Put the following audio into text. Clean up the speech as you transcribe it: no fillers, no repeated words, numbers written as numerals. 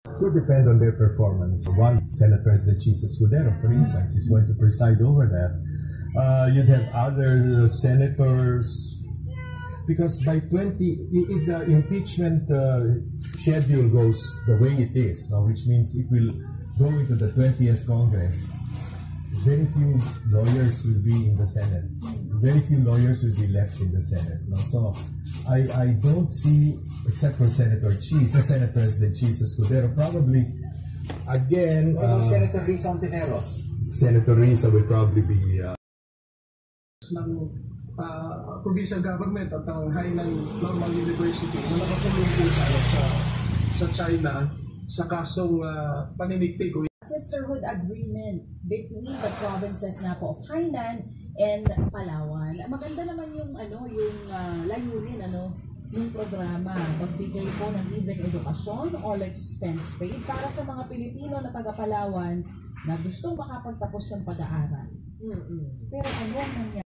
Would depend on their performance. One, Senate President Chis Escudero, for instance, is going to preside over that. You'd have other senators, because by 20, if the impeachment schedule goes the way it is, which means it will go into the 20th Congress, very few lawyers will be in the Senate. Very few lawyers will be left in the Senate. So I don't see, except for Senator Senate President Chis Escudero, probably, again... Senator Risa Ontiveros. Senator Risa will probably be... ng provincial government at ang Hainan Normal University na nakakulong po sa China sa kasong paniniktik. Sisterhood agreement between the provinces nga po of Hainan and Palawan. Maganda naman yung layunin ng programa, magbigay po ng libreng edukasyon, all expense paid para sa mga Pilipino na taga Palawan na gustong makapagtapos ng pag-aaral. Pero ano ang nangyari?